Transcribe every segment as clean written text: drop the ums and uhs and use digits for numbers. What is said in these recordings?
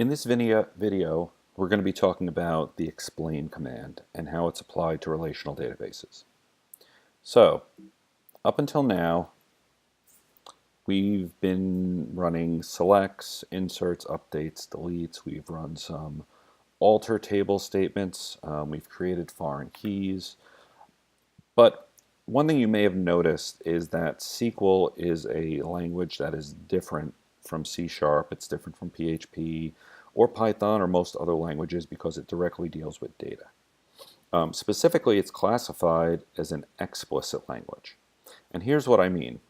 In this video, we're going to be talking about the explain command and how it's applied to relational databases. So, up until now, we've been running selects, inserts, updates, deletes. We've run some alter table statements. We've created foreign keys. But one thing you may have noticed is that SQL is a language that is different from C#, it's different from PHP or Python or most other languages because it directly deals with data. Specifically, it's classified as an explicit language. And here's what I mean.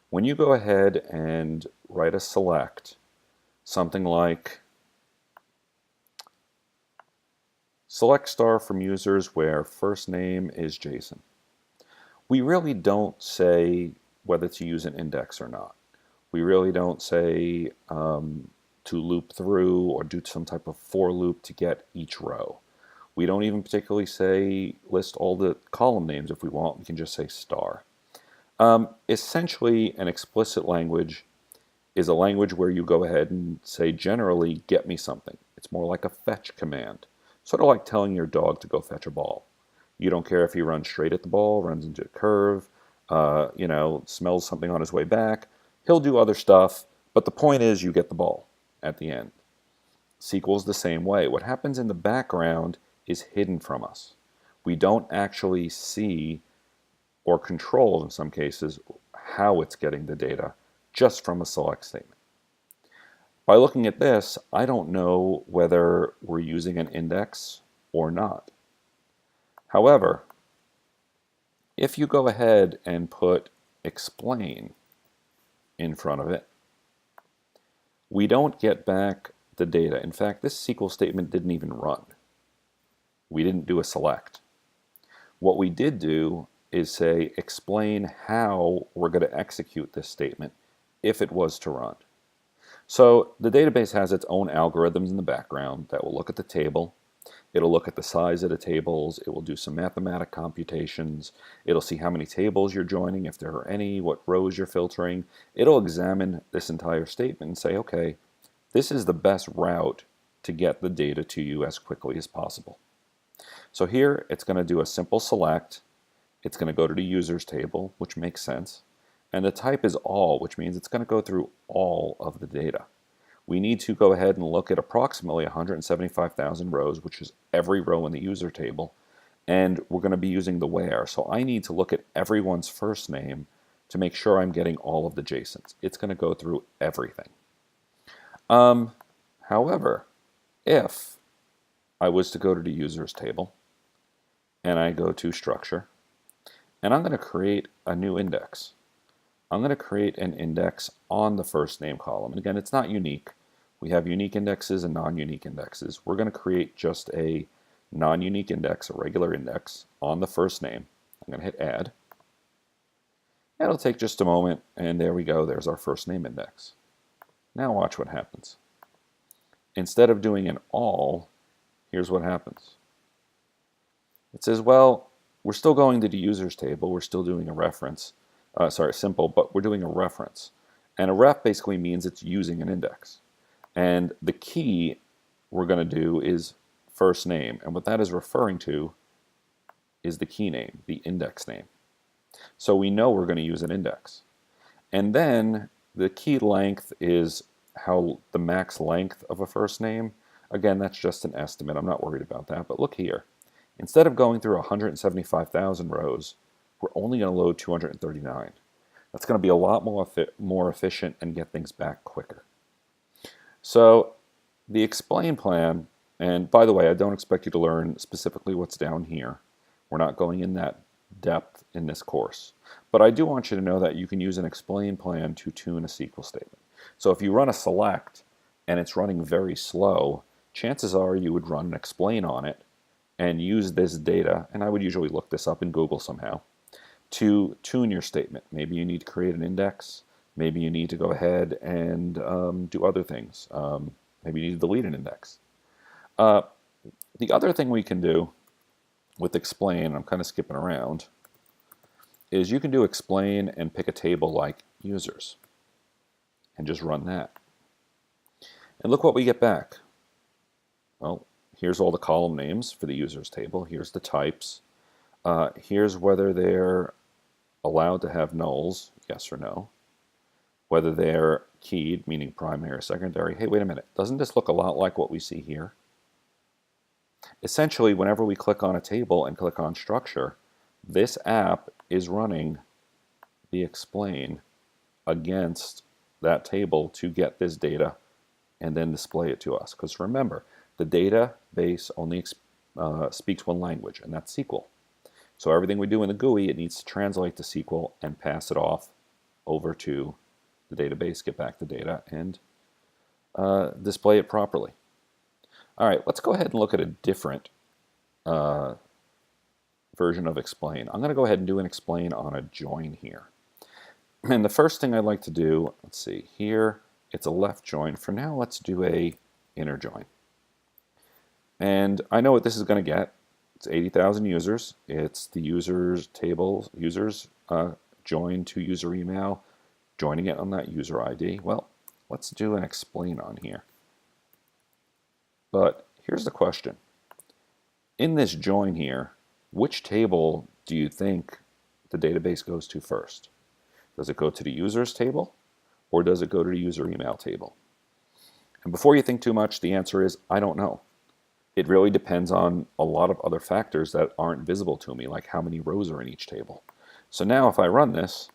When you go ahead and write a select, something like select star from users where first name is Jason, we really don't say whether to use an index or not. We really don't say to loop through or do some type of for loop to get each row. We don't even particularly say list all the column names. If we want, we can just say star. Essentially, an explicit language is a language where you go ahead and say generally, get me something. It's more like a fetch command, sort of like telling your dog to go fetch a ball. You don't care if he runs straight at the ball, runs into a curve, smells something on his way back. He'll do other stuff, but the point is you get the ball at the end. SQL is the same way. What happens in the background is hidden from us. We don't actually see or control, in some cases, how it's getting the data just from a select statement. By looking at this, I don't know whether we're using an index or not. However, if you go ahead and put explain in front of it, we don't get back the data. In fact, this SQL statement didn't even run. We didn't do a select. What we did do is say explain how we're going to execute this statement if it was to run. So the database has its own algorithms in the background that will look at the table. It'll look at the size of the tables. It will do some mathematic computations. It'll see how many tables you're joining, if there are any, what rows you're filtering. It'll examine this entire statement and say, okay, this is the best route to get the data to you as quickly as possible. So here it's going to do a simple select. It's going to go to the users table, which makes sense. And the type is all, which means it's going to go through all of the data. We need to go ahead and look at approximately 175,000 rows, which is every row in the user table, and we're going to be using the where. So I need to look at everyone's first name to make sure I'm getting all of the JSONs. It's going to go through everything. However, if I was to go to the users table and I go to structure, and I'm going to create a new index. I'm going to create an index on the first name column. And again, it's not unique. We have unique indexes and non-unique indexes. We're going to create just a non-unique index, a regular index, on the first name. I'm going to hit add. It'll take just a moment, and there we go. There's our first name index. Now watch what happens. Instead of doing an all, here's what happens. It says, well, we're still going to the users table. We're still doing a reference. Simple, but we're doing a reference. And a ref basically means it's using an index. And the key we're going to do is first name. And what that is referring to is the key name, the index name. So we know we're going to use an index. And then the key length is how the max length of a first name. Again, that's just an estimate. I'm not worried about that. But look here. Instead of going through 175,000 rows, we're only going to load 239. That's going to be a lot more efficient and get things back quicker. So the explain plan, and by the way, I don't expect you to learn specifically what's down here. We're not going in that depth in this course. But I do want you to know that you can use an explain plan to tune a SQL statement. So if you run a select and it's running very slow, chances are you would run an explain on it and use this data, and I would usually look this up in Google somehow, to tune your statement. Maybe you need to create an index. Maybe you need to go ahead and do other things. Maybe you need to delete an index. The other thing we can do with explain, I'm kind of skipping around, is you can do explain and pick a table like users and just run that. And look what we get back. Well, here's all the column names for the users table. Here's the types. Here's whether they're allowed to have nulls, yes or no. Whether they're keyed, meaning primary or secondary. Hey, wait a minute. Doesn't this look a lot like what we see here? Essentially, whenever we click on a table and click on structure, this app is running the explain against that table to get this data and then display it to us. Because remember, the database only speaks one language, and that's SQL. So everything we do in the GUI, it needs to translate to SQL and pass it off over to the database, get back the data, and display it properly. All right, let's go ahead and look at a different version of explain. I'm going to go ahead and do an explain on a join here. And the first thing I'd like to do, let's see, here it's a left join. For now, let's do a inner join. And I know what this is going to get. It's 80,000 users. It's the users table, users join to user email, joining it on that user ID. Well, let's do an explain on here. But here's the question. In this join here, which table do you think the database goes to first? Does it go to the users table, or does it go to the user email table? And before you think too much, the answer is, I don't know. It really depends on a lot of other factors that aren't visible to me, like how many rows are in each table. So now if I run this,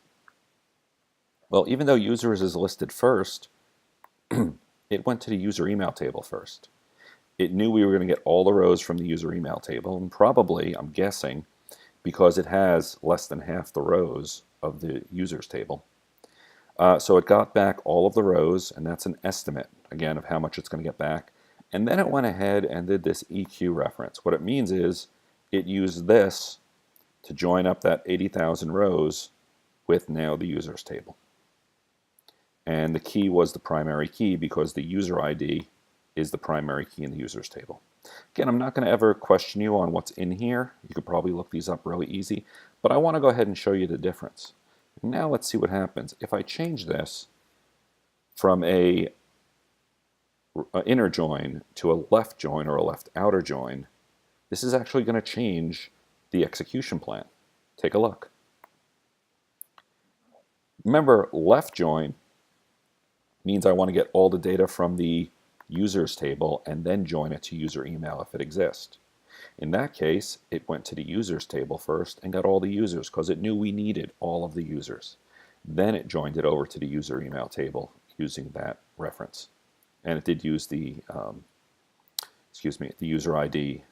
well, even though users is listed first, it went to the user email table first. It knew we were going to get all the rows from the user email table, and probably, I'm guessing, because it has less than half the rows of the users table. So it got back all of the rows, and that's an estimate, again, of how much it's going to get back. And then it went ahead and did this EQ reference. What it means is it used this to join up that 80,000 rows with now the users table. And the key was the primary key because the user ID is the primary key in the users table. Again, I'm not going to ever question you on what's in here. You could probably look these up really easy, but I want to go ahead and show you the difference. Now let's see what happens. If I change this from a inner join to a left join or a left outer join, this is actually going to change the execution plan. Take a look. Remember, left join means I want to get all the data from the users table and then join it to user email if it exists. In that case, it went to the users table first and got all the users because it knew we needed all of the users. Then it joined it over to the user email table using that reference. And it did use the, the user ID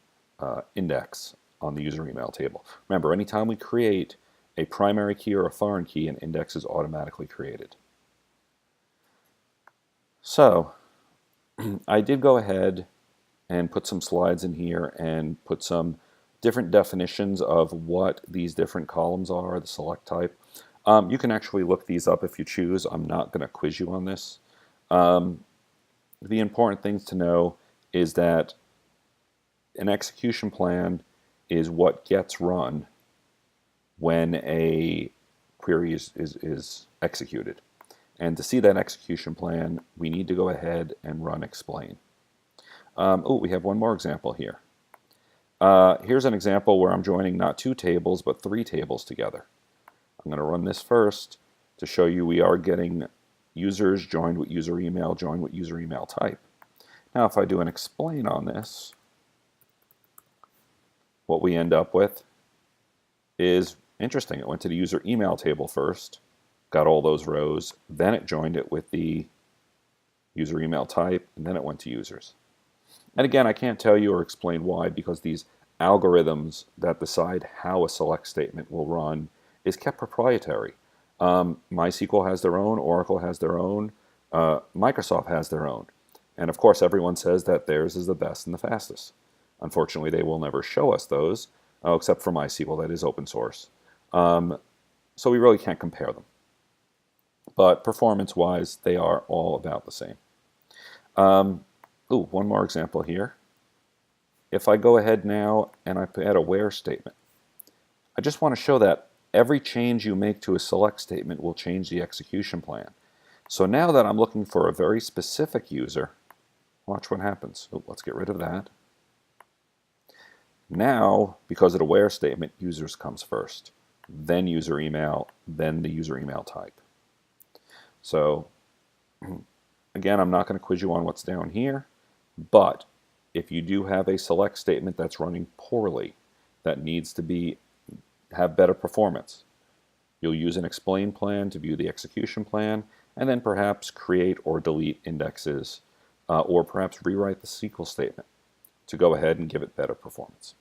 index on the user email table. Remember, anytime we create a primary key or a foreign key, an index is automatically created. So I did go ahead and put some slides in here and put some different definitions of what these different columns are, the select type. You can actually look these up if you choose. I'm not going to quiz you on this. The important things to know is that an execution plan is what gets run when a query is executed. And to see that execution plan, we need to go ahead and run explain. We have one more example here. Here's an example where I'm joining not 2 tables, but 3 tables together. I'm going to run this first to show you we are getting users joined with user email, joined with user email type. Now if I do an explain on this, what we end up with is interesting. It went to the user email table first, got all those rows, then it joined it with the user email type, and then it went to users. And again, I can't tell you or explain why, because these algorithms that decide how a select statement will run is kept proprietary. MySQL has their own, Oracle has their own, Microsoft has their own. And of course, everyone says that theirs is the best and the fastest. Unfortunately, they will never show us those, except for MySQL, that is open source. So we really can't compare them. But performance-wise, they are all about the same. One more example here. If I go ahead now and I add a where statement, I just want to show that every change you make to a select statement will change the execution plan. So now that I'm looking for a very specific user, Watch what happens. So let's get rid of that. Now, because of the where statement, users comes first, then user email, then the user email type. So again, I'm not going to quiz you on what's down here, but if you do have a select statement that's running poorly, that needs to have better performance, you'll use an explain plan to view the execution plan, and then perhaps create or delete indexes, or perhaps rewrite the SQL statement to go ahead and give it better performance.